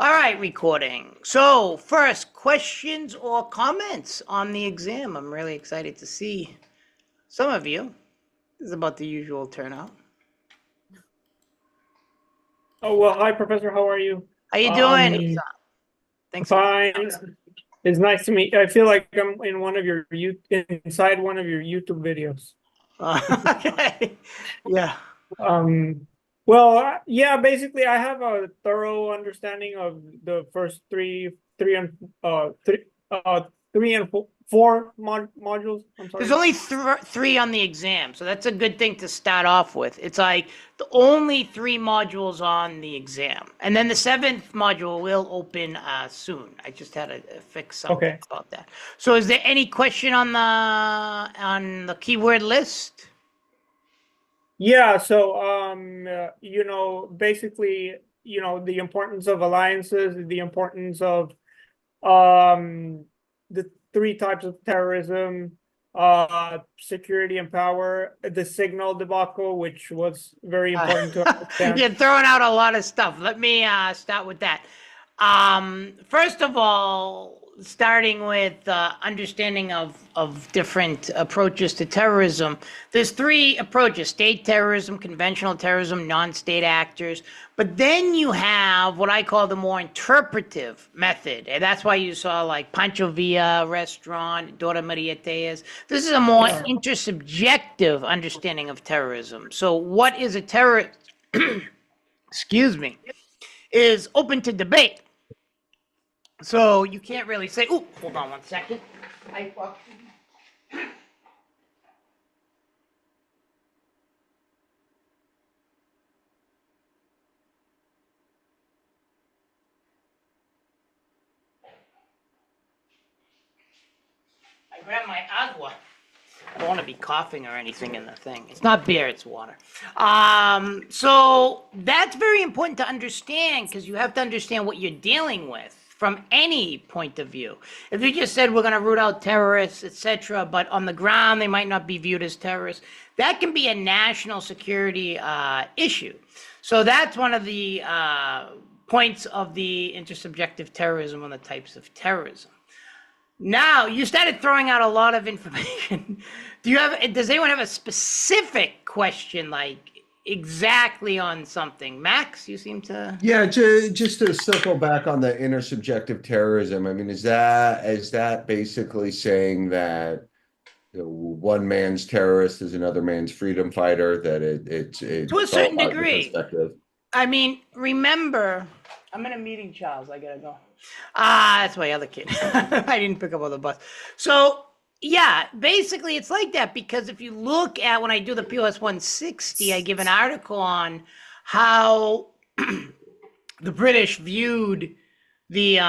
All right, recording. So, first, questions or comments on the exam? I'm really excited to see some of you. This is about the usual turnout. Oh, well, hi, Professor. How are you? How you doing, Um, Isan? Thanks for coming Fine. It's nice to meet you. I feel like I'm in one of your inside one of your YouTube videos. out. Okay. Yeah. Um, yeah, basically, I have a thorough understanding of the first three and three, uh, three and four modules. I'm There's sorry. only three on the exam, so that's a good thing to start off with. It's like the only three modules on the exam, and then the seventh module will open soon. I just had to fix something Okay. about that. So, is there any question on the keyword list? Yeah. So, basically, the importance of alliances, the importance of um the three types of terrorism, security and power, the signal debacle, which was very Uh, important to understand. you're throwing out a lot of stuff. Let me start with that. First of all, starting with understanding of different approaches to terrorism, there's three approaches: state terrorism, conventional terrorism, non-state actors. But then you have what I call the more interpretive method. And that's why you saw like Pancho Villa restaurant, Dora Maria Tejas. This is a more Yeah. intersubjective understanding of terrorism. So what is a terrorist? Excuse me, is open to debate. So you can't really say, oh, hold on one second. I grabbed my agua. I don't want to be coughing or anything in the thing. It's not beer, it's water. So that's very important to understand because you have to understand what you're dealing with from any point of view. If you just said we're going to root out terrorists, etc., but on the ground they might not be viewed as terrorists, that can be a national security issue. So that's one of the points of the intersubjective terrorism and the types of terrorism. Now you started throwing out a lot of information. Does anyone have a specific question, like exactly on something? Max, you seem to. Yeah, just to circle back on the intersubjective terrorism, I mean, is that basically saying that one man's terrorist is another man's freedom fighter, that To a it's all certain about the degree. perspective? I mean, remember, I'm in a meeting, Charles. I gotta go. That's my other kid. I didn't pick up on the bus. So, yeah, basically it's like that because if you look at when I do the POS 160, I give an article on how the British viewed the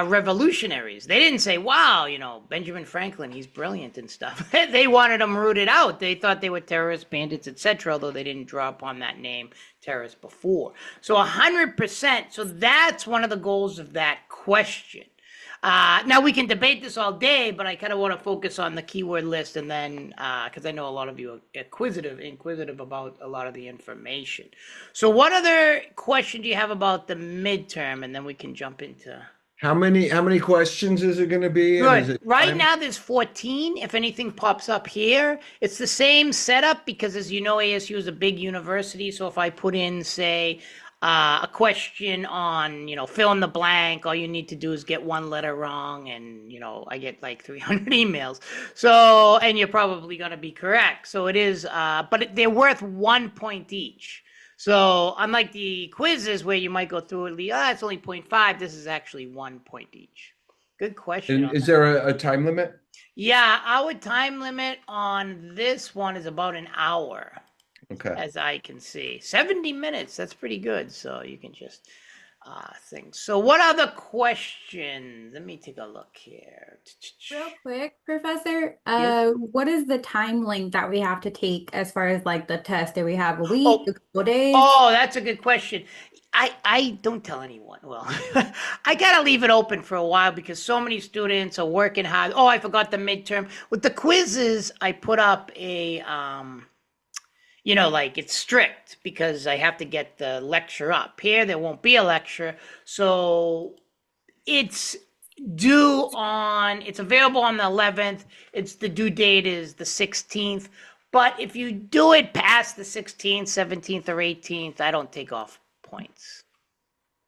revolutionaries. They didn't say, wow, Benjamin Franklin, he's brilliant and stuff. They wanted them rooted out. They thought they were terrorists, bandits, etc., although they didn't draw upon that name, terrorists, before. So 100%. So that's one of the goals of that question. Now we can debate this all day, but I kind of want to focus on the keyword list, and then because I know a lot of you are inquisitive about a lot of the information. So, what other question do you have about the midterm, and then we can jump into. How many questions is it going to be, and is Good. it Right time? now, there's 14. If anything pops up here, it's the same setup because, as you know, ASU is a big university. So if I put in, say, a question on, fill in the blank, all you need to do is get one letter wrong, and I get like 300 emails. So, and you're probably going to be correct. So it is, they're worth 1 point each. So unlike the quizzes where you might go through it, it's only 0.5. This is actually 1 point each. Good question And on is that. there a time limit? Yeah, our time limit on this one is about an hour, Okay. as I can see. 70 minutes, that's pretty good. So you can just think. So what other questions? Let me take a look here. Real quick, Professor, Yes. what is the time length that we have to take as far as like the test? Do we have a week, Oh, a couple days? oh, that's a good question. I don't tell anyone. Well, I gotta leave it open for a while because so many students are working hard. Oh, I forgot the midterm. With the quizzes, I put up You know, like it's strict because I have to get the lecture up. Here, there won't be a lecture. So it's it's available on the 11th. The due date is the 16th. But if you do it past the 16th, 17th, or 18th, I don't take off points.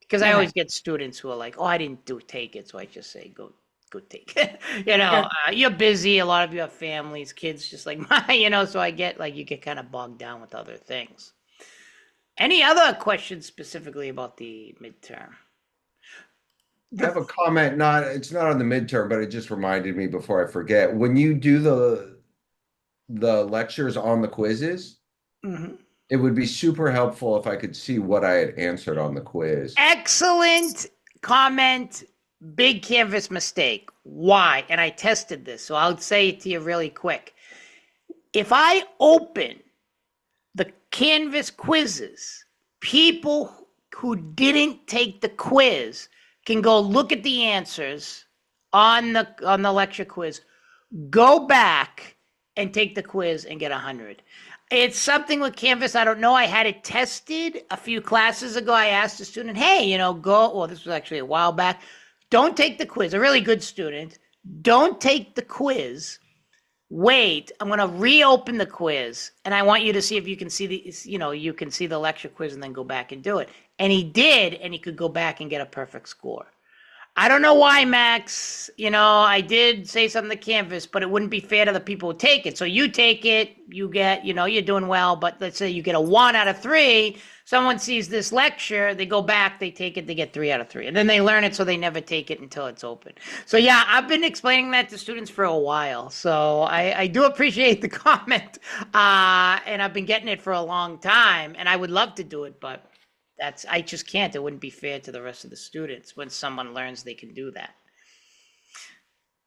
Because I Okay. always get students who are like, "Oh, I didn't take it," so I just say, "Go take it." Okay. You're busy. A lot of you have families, kids, just like mine. So I get like you get kind of bogged down with other things. Any other questions specifically about the midterm? I have a comment, it's not on the midterm, but it just reminded me before I forget. When you do the lectures on the quizzes, Mhm. it would be super helpful if I could see what I had answered on the quiz. Excellent comment. Big canvas mistake. Why? And I tested this, so I'll say it to you really quick. If I open the Canvas quizzes, people who didn't take the quiz can go look at the answers on the lecture quiz, go back and take the quiz and get 100. It's something with Canvas. I don't know. I had it tested a few classes ago. I asked a student, "Hey, well, this was actually a while back. Don't take the quiz." A really good student. Don't take the quiz. Wait, I'm going to reopen the quiz and I want you to see if you can see you can see the lecture quiz and then go back and do it. And he did, and he could go back and get a perfect score. I don't know why, Max. I did say something to Canvas, but it wouldn't be fair to the people who take it. So you take it, you get, you're doing well, but let's say you get a 1 out of 3. Someone sees this lecture, they go back, they take it, they get 3 out of 3. And then they learn it, so they never take it until it's open. So yeah, I've been explaining that to students for a while. So I do appreciate the comment. And I've been getting it for a long time, and I would love to do it, but I just can't. It wouldn't be fair to the rest of the students when someone learns they can do that.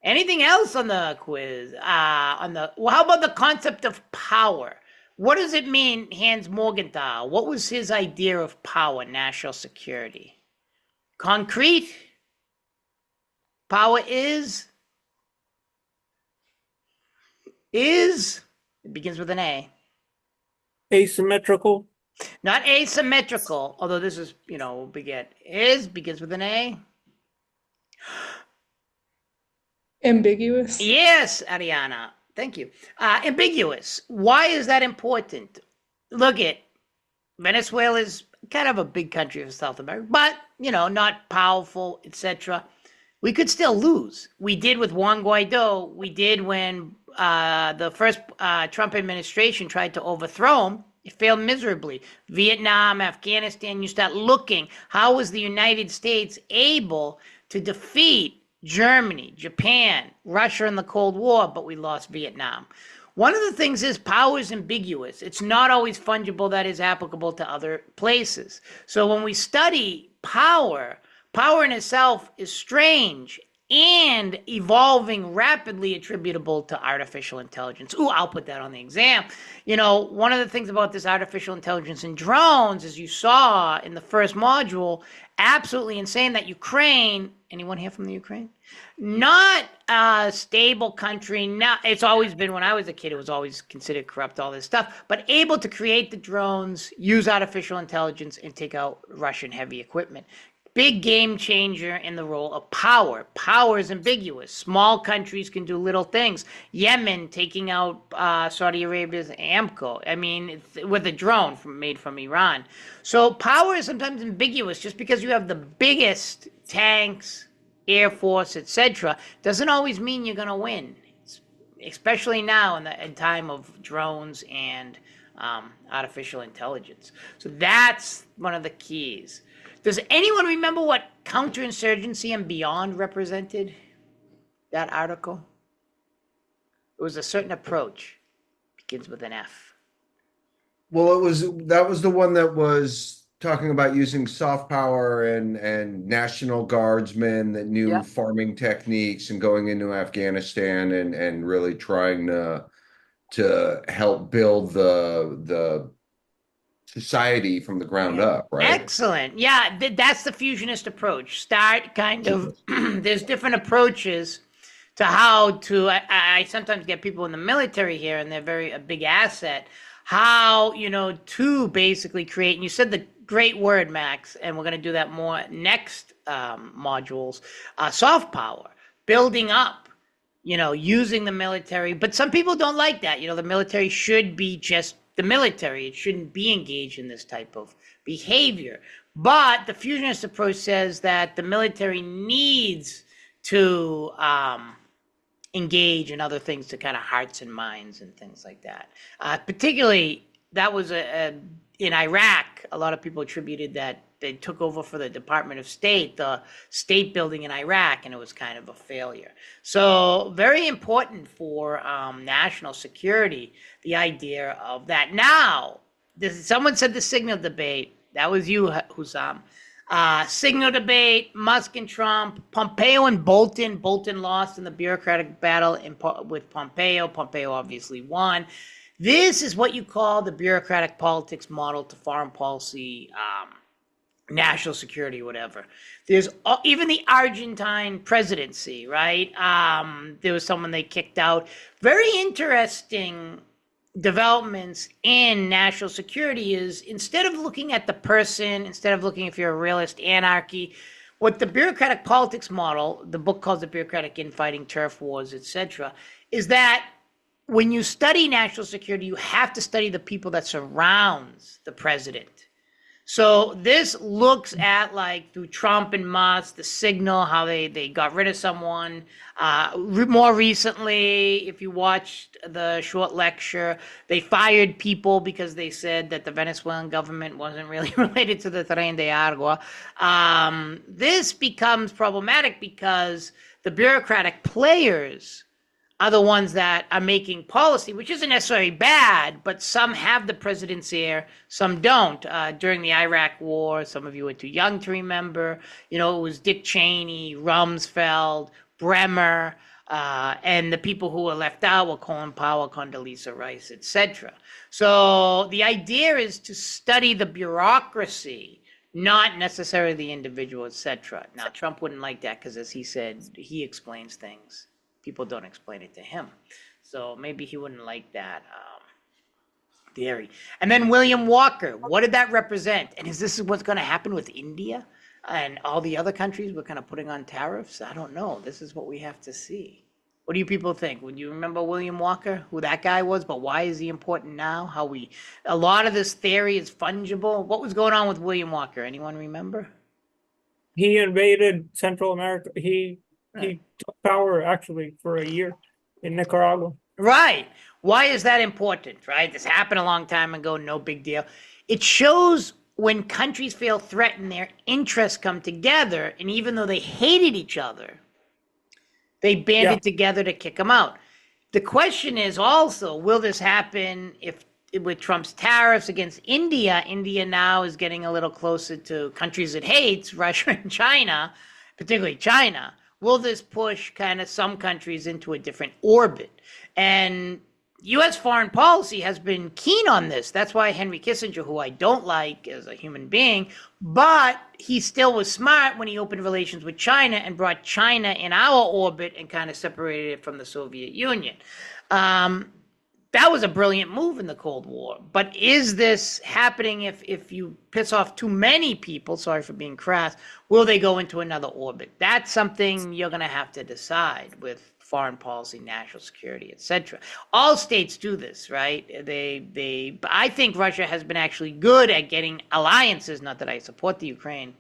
Anything else on the quiz? Well, how about the concept of power? What does it mean, Hans Morgenthau? What was his idea of power, national security? Concrete? Power is? It begins with an A. Asymmetrical. Not asymmetrical, although this is, begins with an A. Ambiguous. Yes, Ariana. Thank you. Ambiguous. Why is that important? Look at Venezuela is kind of a big country of South America, but not powerful, etc. We could still lose. We did with Juan Guaido. We did when the first Trump administration tried to overthrow him. It failed miserably. Vietnam, Afghanistan, you start looking. How was the United States able to defeat Germany, Japan, Russia in the Cold War, but we lost Vietnam? One of the things is power is ambiguous. It's not always fungible, that is applicable to other places. So when we study power in itself is strange and evolving rapidly attributable to artificial intelligence. Ooh, I'll put that on the exam. One of the things about this artificial intelligence in drones, as you saw in the first module, absolutely insane that Ukraine, anyone here from the Ukraine? Not a stable country. It's always been, when I was a kid, it was always considered corrupt, all this stuff, but able to create the drones, use artificial intelligence, and take out Russian heavy equipment. Big game changer in the role of power. Power is ambiguous. Small countries can do little things. Yemen taking out Saudi Arabia's Aramco. I mean, with a drone made from Iran. So power is sometimes ambiguous. Just because you have the biggest tanks, Air Force, etc., doesn't always mean you're going to win. Especially now in time of drones and artificial intelligence. So that's one of the keys. Does anyone remember what counterinsurgency and beyond represented? That article? It was a certain approach. Begins with an F. Well, that was the one that was talking about using soft power and National Guardsmen that knew Yep. farming techniques and going into Afghanistan and really trying to help build the society from the ground up, right? Excellent. Yeah, that's the fusionist approach. Start kind of, there's different approaches to how to, I sometimes get people in the military here, and they're a big asset, how, to basically create, and you said the great word, Max, and we're going to do that more next modules, soft power, building up, using the military. But some people don't like that. The military should be just the military. It shouldn't be engaged in this type of behavior. But the fusionist approach says that the military needs to engage in other things to kind of hearts and minds and things like that. Particularly, that was in Iraq. A lot of people attributed that they took over for the Department of State, the state building in Iraq, and it was kind of a failure. So very important for national security, the idea of that. Now, someone said the signal debate. That was you, Hussam. Signal debate, Musk and Trump, Pompeo and Bolton. Bolton lost in the bureaucratic battle with Pompeo. Pompeo obviously won. This is what you call the bureaucratic politics model to foreign policy, national security, whatever. There's even the Argentine presidency, right? There was someone they kicked out. Very interesting developments in national security is instead of looking at the person, instead of looking if you're a realist, anarchy, what the bureaucratic politics model, the book calls the bureaucratic infighting, turf wars, etc., is that when you study national security, you have to study the people that surrounds the president. So this looks at, like, through Trump and Musk, the signal, how they got rid of someone. More recently, if you watched the short lecture, they fired people because they said that the Venezuelan government wasn't really related to the Tren de Agua. This becomes problematic because the bureaucratic players are the ones that are making policy, which isn't necessarily bad, but some have the presidency here, some don't. During the Iraq War, some of you were too young to remember, it was Dick Cheney, Rumsfeld, Bremer, and the people who were left out were Colin Powell, Condoleezza Rice, etc. So the idea is to study the bureaucracy, not necessarily the individual, etc. Now, Trump wouldn't like that because, as he said, he explains things. People don't explain it to him. So maybe he wouldn't like that theory. And then William Walker, what did that represent? And is this what's going to happen with India and all the other countries we're kind of putting on tariffs? I don't know. This is what we have to see. What do you people think? Would you remember William Walker, who that guy was, but why is he important now? A lot of this theory is fungible. What was going on with William Walker? Anyone remember? He invaded Central America. He took power actually for a year in Nicaragua. Right. Why is that important, right? This happened a long time ago, no big deal. It shows when countries feel threatened, their interests come together, and even though they hated each other, they banded together to kick them out. The question is also, will this happen with Trump's tariffs against India? India now is getting a little closer to countries it hates, Russia and China, particularly China. Will this push kind of some countries into a different orbit? And U.S. foreign policy has been keen on this. That's why Henry Kissinger, who I don't like as a human being, but he still was smart when he opened relations with China and brought China in our orbit and kind of separated it from the Soviet Union. That was a brilliant move in the Cold War. But is this happening if you piss off too many people, sorry for being crass, will they go into another orbit? That's something you're going to have to decide with foreign policy, national security, etc. All states do this, right? I think Russia has been actually good at getting alliances, not that I support the Ukraine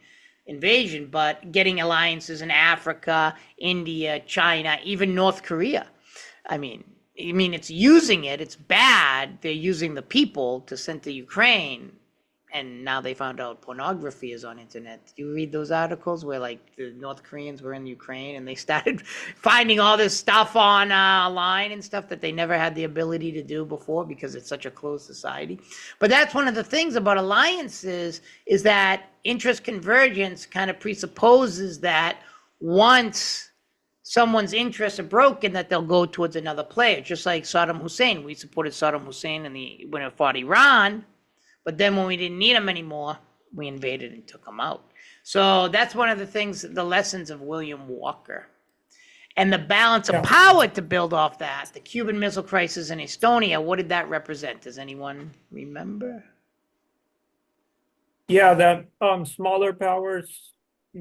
invasion, but getting alliances in Africa, India, China, even North Korea. I mean, it's using it. It's bad. They're using the people to send to Ukraine. And now they found out pornography is on internet. Did you read those articles where, like, the North Koreans were in Ukraine and they started finding all this stuff online and stuff that they never had the ability to do before because it's such a closed society? But that's one of the things about alliances, is that interest convergence kind of presupposes that once someone's interests are broken, that they'll go towards another player. Just like Saddam Hussein. We supported Saddam Hussein when it fought Iran, but then when we didn't need him anymore, we invaded and took him out. So that's one of the things, the lessons of William Walker. And the balance of Yeah. power to build off that, the Cuban Missile Crisis in Estonia, what did that represent? Does anyone remember? Yeah, that smaller powers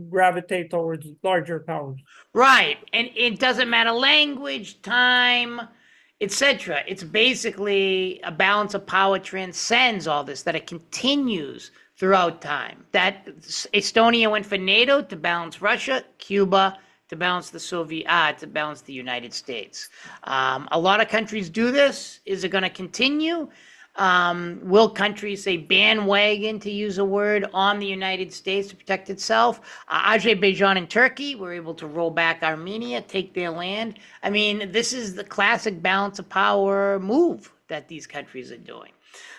gravitate towards larger powers. Right. And it doesn't matter language, time, etc. It's basically a balance of power transcends all this, that it continues throughout time. That Estonia went for NATO to balance Russia, Cuba to balance the to balance the United States. A lot of countries do this. Is it going to continue? Will countries say bandwagon, to use a word, on the United States to protect itself? Azerbaijan and Turkey were able to roll back Armenia, take their land. I mean, this is the classic balance of power move that these countries are doing.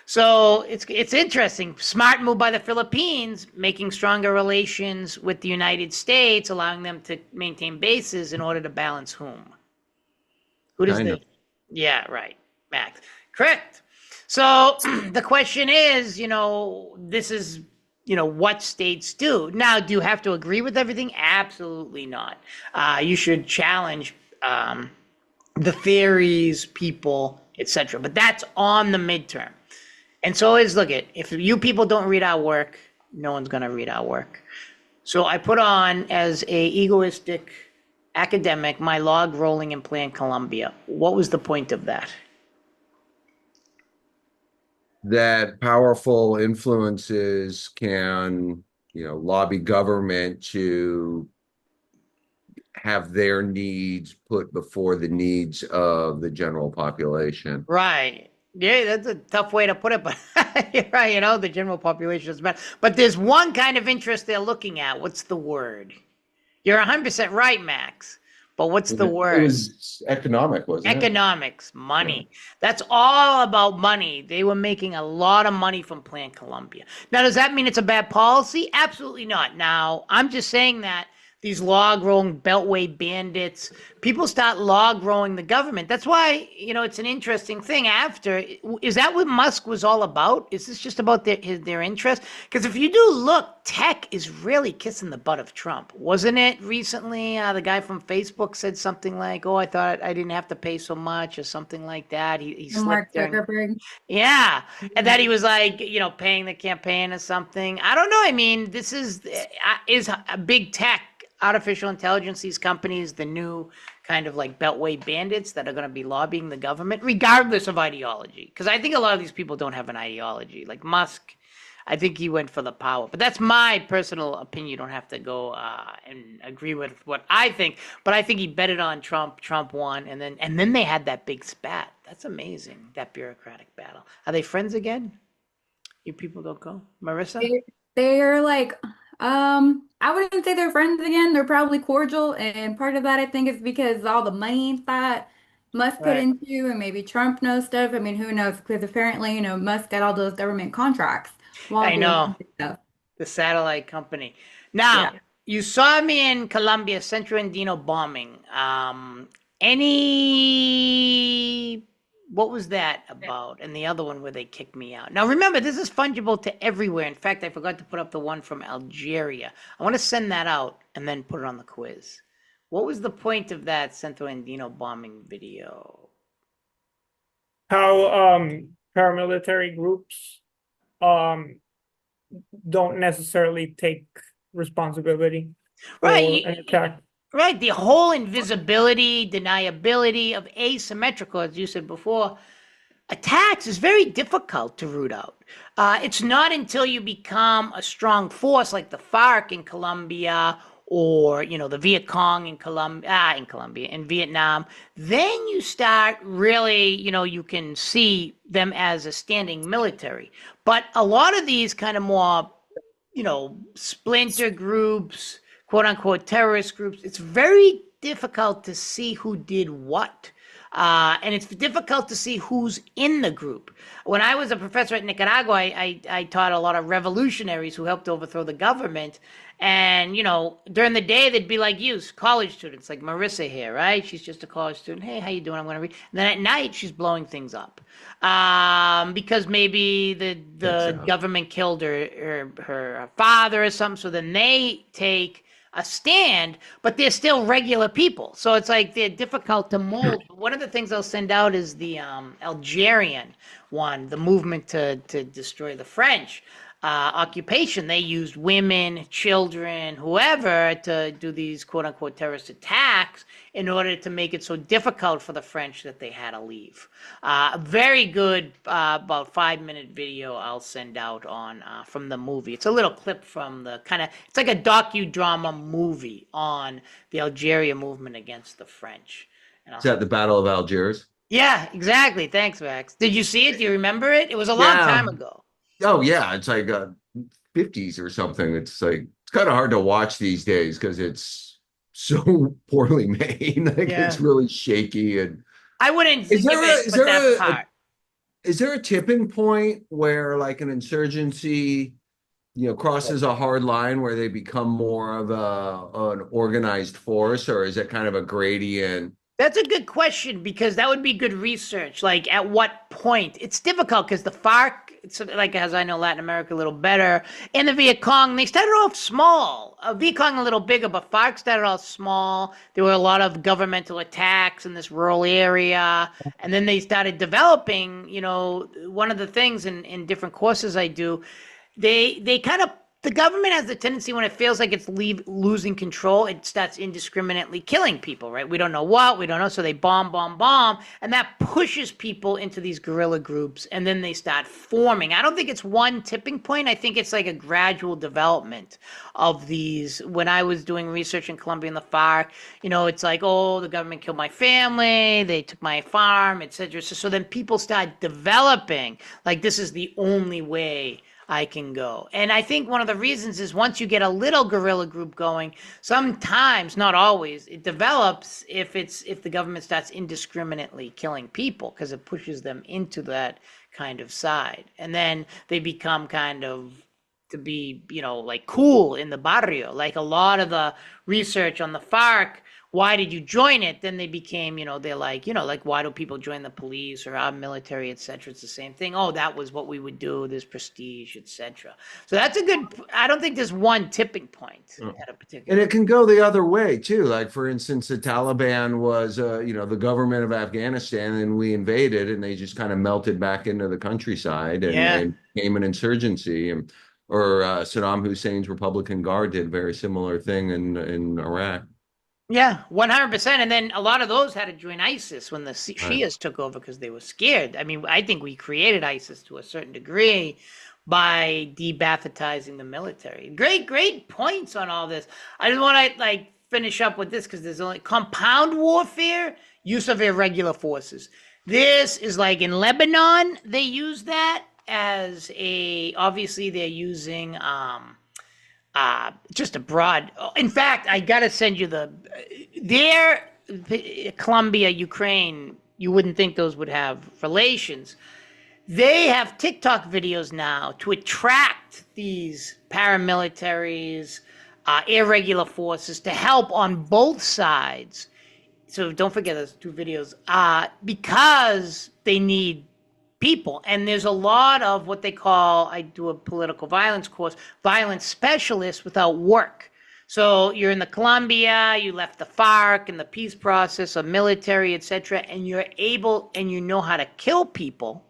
So it's interesting. Smart move by the Philippines, making stronger relations with the United States, allowing them to maintain bases in order to balance whom? Who does China. the? Yeah, right, Max. Correct. So the question is, this is, what states do. Now, do you have to agree with everything? Absolutely not. You should challenge the theories, people, etc. But that's on the midterm. And so always look at, if you people don't read our work, no one's going to read our work. So I put on, as a egoistic academic, my log rolling in Plan Colombia. What was the point of that? That powerful influences can, lobby government to have their needs put before the needs of the general population. Right. Yeah, that's a tough way to put it, but you're right, the general population doesn't matter. But there's one kind of interest they're looking at. What's the word? You're 100% right, Max. But what's the word? It was economic, wasn't it? Economics, money. That's all about money. They were making a lot of money from Plan Colombia. Now, does that mean it's a bad policy? Absolutely not. Now, I'm just saying that these log rolling beltway bandits, people start log rolling the government. That's why, it's an interesting thing after. Is that what Musk was all about? Is this just about their interest? Because if you do look, tech is really kissing the butt of Trump. Wasn't it recently? The guy from Facebook said something like, oh, I thought I didn't have to pay so much, or something like that. He Mark slipped during. Zuckerberg. Yeah. And that he was like, paying the campaign or something. I don't know. I mean, this is a big tech, artificial intelligence, these companies, the new kind of like beltway bandits that are going to be lobbying the government, regardless of ideology. Because I think a lot of these people don't have an ideology. Like Musk, I think he went for the power. But that's my personal opinion. You don't have to go and agree with what I think. But I think he betted on Trump. Trump won. And then they had that big spat. That's amazing, that bureaucratic battle. Are they friends again? You people don't go? Marissa? They're like, I wouldn't say they're friends again. They're probably cordial, and part of that I think is because all the money that Musk put Right. into, and maybe Trump knows stuff. I mean, who knows? Because apparently, Musk got all those government contracts while I doing know. stuff. The satellite company. Now, Yeah. you saw me in Colombia, Centro Andino bombing. What was that about? And the other one where they kicked me out. Now, remember, this is fungible to everywhere. In fact, I forgot to put up the one from Algeria. I want to send that out and then put it on the quiz. What was the point of that Centro Andino bombing video? How paramilitary groups don't necessarily take responsibility for Right. an attack. Right, the whole invisibility, deniability of asymmetrical, as you said before, attacks is very difficult to root out. It's not until you become a strong force like the FARC in Colombia, or the Viet Cong in Vietnam, then you start really, you can see them as a standing military. But a lot of these kind of more, splinter groups, quote unquote terrorist groups, it's very difficult to see who did what. And it's difficult to see who's in the group. When I was a professor at Nicaragua, I taught a lot of revolutionaries who helped overthrow the government. And, during the day, they'd be like you, college students, like Marissa here, right? She's just a college student. Hey, how you doing? I'm going to read. And then at night, she's blowing things up. Because maybe the government killed her father or something. So then they take a stand, but they're still regular people. So it's like they're difficult to mold. One of the things I'll send out is the Algerian one, the movement to destroy the French occupation. They used women, children, whoever to do these quote unquote terrorist attacks in order to make it so difficult for the French that they had to leave. A very good, about 5 minute video I'll send out on from the movie. It's a little clip from the it's like a docudrama movie on the Algeria movement against the French. And Is that the Battle of Algiers? yeah, exactly. Thanks, Max. Did you see it? Do you remember it? It was a long Yeah. time ago. Oh yeah, it's like 50s or something. It's like it's kind of hard to watch these days because it's so poorly made. Like Yeah. it's really shaky. And I wouldn't is give there it, but that part. is there a tipping point where like an insurgency, crosses a hard line where they become more of an organized force, or is it kind of a gradient? That's a good question because that would be good research. Like, at what point? It's difficult because the FARC, it's like, as I know Latin America a little better, and the Viet Cong, they started off small. Viet Cong a little bigger, but FARC started off small. There were a lot of governmental attacks in this rural area. And then they started developing, one of the things in different courses I do, they kind of, the government has the tendency when it feels like it's losing control, it starts indiscriminately killing people, right? We don't know what, we don't know. So they bomb, and that pushes people into these guerrilla groups, and then they start forming. I don't think it's one tipping point. I think it's like a gradual development of these. When I was doing research in Colombia and the FARC, it's like, oh, the government killed my family, they took my farm, etc. So then people start developing, like, this is the only way I can go. And I think one of the reasons is once you get a little guerrilla group going, sometimes, not always, it develops if the government starts indiscriminately killing people because it pushes them into that kind of side. And then they become kind of to be, like cool in the barrio. Like a lot of the research on the FARC, why did you join it? Then they became, they're like, like, why do people join the police or our military, etc. It's the same thing. Oh, that was what we would do. There's prestige, etc. So that's a good, I don't think there's one tipping point at a particular. And it can go the other way too. Like for instance, the Taliban was, the government of Afghanistan, and we invaded, and they just kind of melted back into the countryside and became an insurgency. Or Saddam Hussein's Republican Guard did a very similar thing in Iraq. Yeah, 100%. And then a lot of those had to join ISIS when the Shias took over because they were scared. I mean, I think we created ISIS to a certain degree by debaptizing the military. Great points on all this. I just want to finish up with this because there's only compound warfare, use of irregular forces. This is like in Lebanon, they use that as obviously they're using just a broad. In fact, I gotta send you Colombia, Ukraine. You wouldn't think those would have relations. They have TikTok videos now to attract these paramilitaries, irregular forces to help on both sides. So don't forget those two videos, because they need people. And there's a lot of what they call, I do a political violence course, violence specialists without work. So you're in the Colombia, you left the FARC and the peace process, a military, etc., and you're able and you know how to kill people.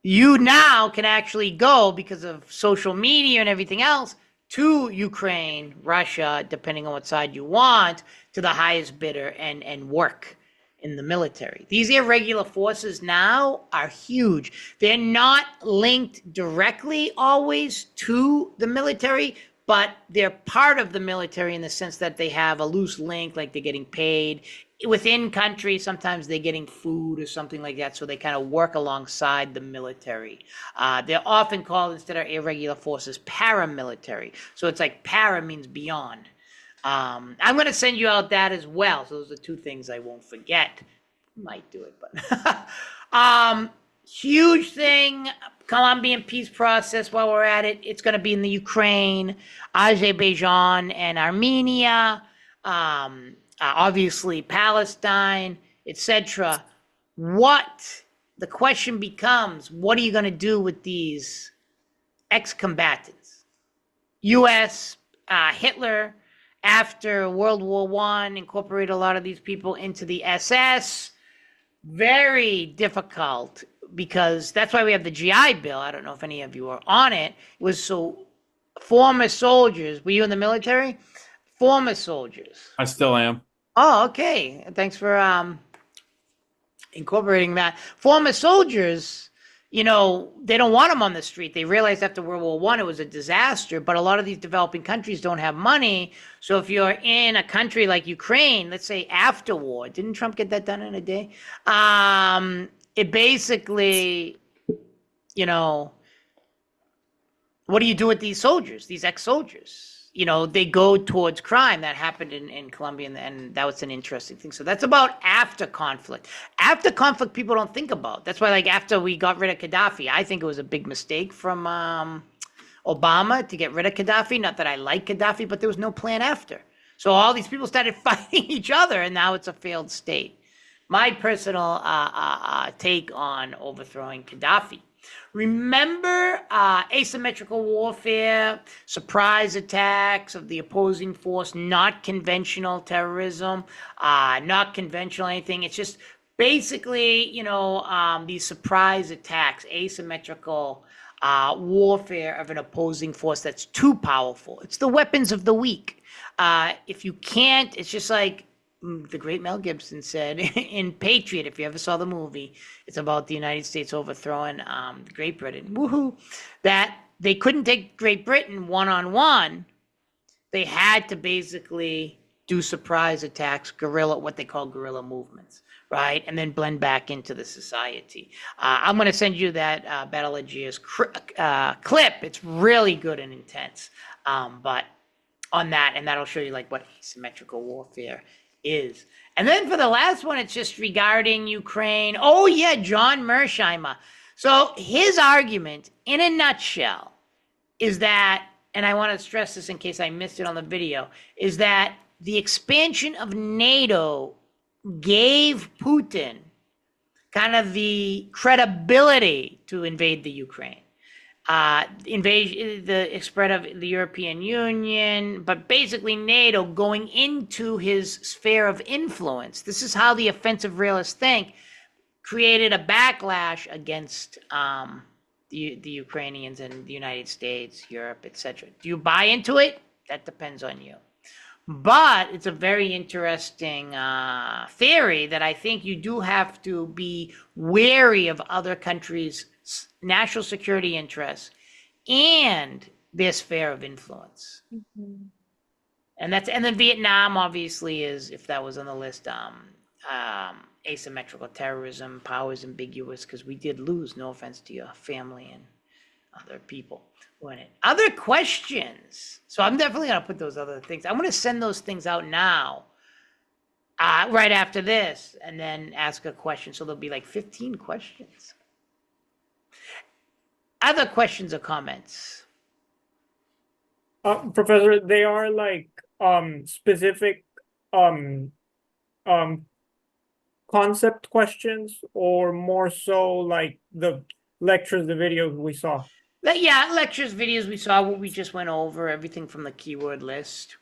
You now can actually go, because of social media and everything else, to Ukraine, Russia, depending on what side you want, to the highest bidder and work in the military. These irregular forces now are huge. They're not linked directly always to the military, but they're part of the military in the sense that they have a loose link, like they're getting paid. Within countries, sometimes they're getting food or something like that, so they kind of work alongside the military. They're often called, instead of irregular forces, paramilitary. So it's like para means beyond. I'm going to send you out that as well. So those are two things I won't forget. Might do it, but huge thing, Colombian peace process. While we're at it, it's going to be in the Ukraine, Azerbaijan, and Armenia. Obviously Palestine, etc. The question becomes, what are you going to do with these ex-combatants? U.S., Hitler, after World War One, incorporated a lot of these people into the SS. Very difficult, because that's why we have the GI Bill. I don't know if any of you are on it. It was so former soldiers. Were you in the military? Former soldiers. I still am. Oh, okay. Thanks for incorporating that. Former soldiers, you know, they don't want them on the street. They realized after World War One it was a disaster, but a lot of these developing countries don't have money. So if you're in a country like Ukraine, let's say after war, didn't Trump get that done in a day? It basically, you know, what do you do with these soldiers, these ex-soldiers? You know, they go towards crime. That happened in Colombia, and that was an interesting thing. So that's about after conflict. After conflict, people don't think about. That's why, like, after we got rid of Gaddafi, I think it was a big mistake from Obama to get rid of Gaddafi. Not that I like Gaddafi, but there was no plan after. So all these people started fighting each other, and now it's a failed state. My personal take on overthrowing Gaddafi. Remember asymmetrical warfare, surprise attacks of the opposing force, not conventional terrorism, not conventional anything. It's just basically, you know, these surprise attacks, asymmetrical warfare of an opposing force that's too powerful. It's the weapons of the weak. If you can't, it's just like the great Mel Gibson said in Patriot, if you ever saw the movie, it's about the United States overthrowing Great Britain. Woohoo! That they couldn't take Great Britain one-on-one. They had to basically do surprise attacks, guerrilla, what they call guerrilla movements, right? And then blend back into the society. I'm going to send you that Battle of Gia's clip. It's really good and intense. But on that, and that'll show you like what asymmetrical warfare is. And then for the last one, it's just regarding Ukraine. Oh yeah, John Mersheimer. So his argument in a nutshell is that, and I want to stress this in case I missed it on the video, is that the expansion of NATO gave Putin kind of the credibility to invade the Ukraine. Invasion, the spread of the European Union, but basically NATO going into his sphere of influence. This is how the offensive realists think, created a backlash against the Ukrainians and the United States, Europe, etc. Do you buy into it? That depends on you. But it's a very interesting theory that I think you do have to be wary of other countries' national security interests and their sphere of influence. Mhm. And then Vietnam obviously is, if that was on the list, asymmetrical terrorism, power is ambiguous, because we did lose, no offense to your family and other people who in it. Other questions? So I'm definitely gonna put those other things. I'm gonna send those things out now, right after this, and then ask a question. So there'll be like 15 questions. Other questions or comments? Professor, they are like specific concept questions, or more so like the lectures, the videos we saw? Yeah, lectures, videos we saw, what we just went over, everything from the keyword list,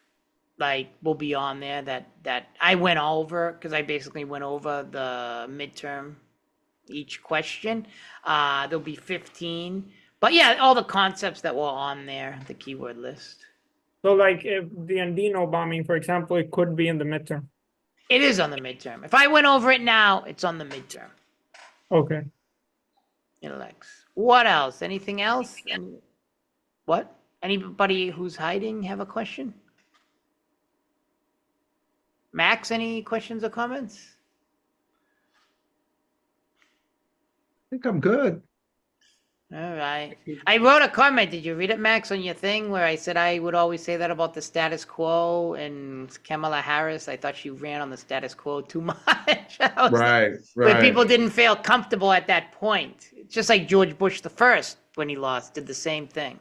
like will be on there that I went over, because I basically went over the midterm, each question. There'll be 15. But yeah, all the concepts that were on there, the keyword list. So like if the Andino bombing, for example, it could be in the midterm. It is on the midterm. If I went over it now, it's on the midterm. Okay. Intellects. What else? Anything else? What? Anybody who's hiding have a question? Max, any questions or comments? I think I'm good. All right. I wrote a comment. Did you read it, Max, on your thing where I said I would always say that about the status quo and Kamala Harris? I thought she ran on the status quo too much. Right, Where right. people didn't feel comfortable at that point. Just like George Bush the first, when he lost, did the same thing.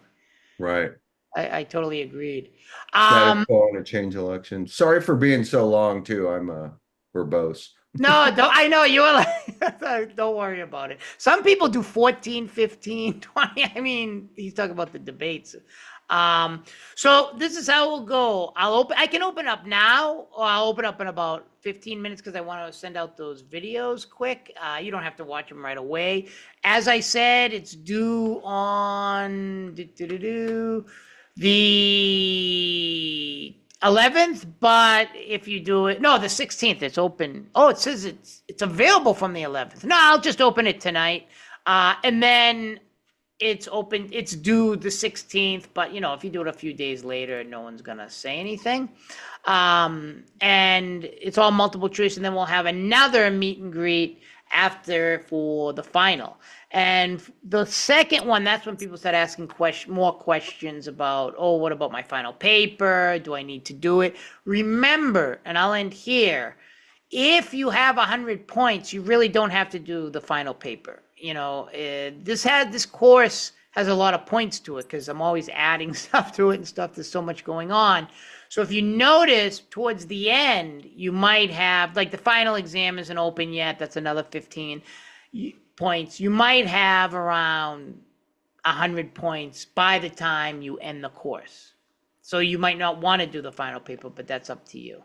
Right. I totally agreed. Status quo and a change election. Sorry for being so long too. I'm verbose. No, don't, I know you were like, don't worry about it. Some people do 14, 15, 20. I mean, he's talking about the debates. So this is how it will go. I can open up now, or I'll open up in about 15 minutes because I want to send out those videos quick. You don't have to watch them right away. As I said, it's due on the 11th, but if you do it, no, the 16th, it's open. Oh, it says it's available from the 11th. No, I'll just open it tonight. And then it's open, it's due the 16th, but you know, if you do it a few days later, no one's gonna say anything. And it's all multiple choice, and then we'll have another meet and greet after for the final. And the second one, that's when people start asking more questions about, oh, what about my final paper? Do I need to do it? Remember, and I'll end here, if you have 100 points, you really don't have to do the final paper. You know, this course has a lot of points to it because I'm always adding stuff to it and stuff. There's so much going on. So if you notice towards the end, you might have, like, the final exam isn't open yet. That's another 15 points. You might have around 100 points by the time you end the course. So you might not want to do the final paper, but that's up to you.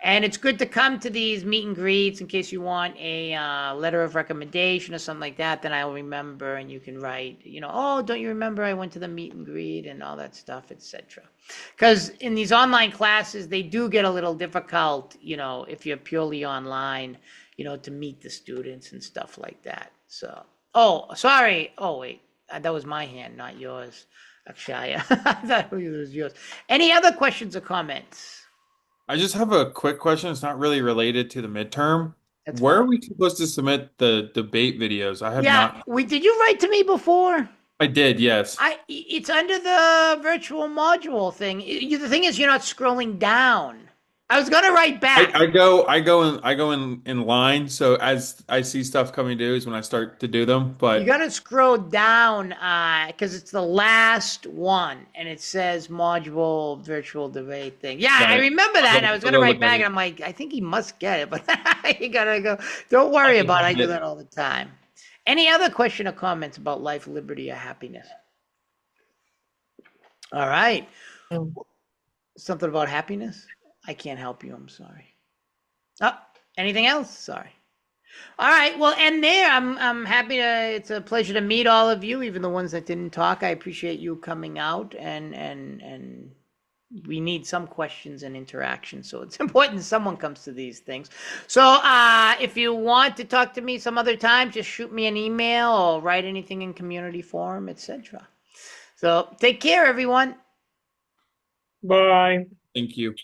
And it's good to come to these meet and greets in case you want a letter of recommendation or something like that. Then I'll remember, and you can write, you know, oh, don't you remember I went to the meet and greet and all that stuff, etc. Because in these online classes, they do get a little difficult, you know, if you're purely online, you know, to meet the students and stuff like that. So, oh, sorry. Oh, wait, that was my hand, not yours, Akshaya. I thought it was yours. Any other questions or comments? I just have a quick question. It's not really related to the midterm. That's Where are fine. we supposed to submit the debate videos? I have Yeah, not. did you write to me before? I did, yes. It's under the virtual module thing. The thing is, you're not scrolling down. I was gonna write back. I go in line. So as I see stuff coming due is when I start to do them. You But gotta scroll down, because it's the last one, and it says module virtual debate thing. Yeah, got I it. remember that, and I was I'll gonna go write look at back, and it. I'm like, I think he must get it, but you gotta go. Don't worry about it. I do that all the time. Any other question or comments about life, liberty, or happiness? All right. Something about happiness? I can't help you. I'm sorry. Oh, anything else? Sorry. All right. Well, and there, I'm happy to. It's a pleasure to meet all of you, even the ones that didn't talk. I appreciate you coming out, and we need some questions and interaction. So it's important someone comes to these things. So if you want to talk to me some other time, just shoot me an email or write anything in community forum, etc. So take care, everyone. Bye. Thank you.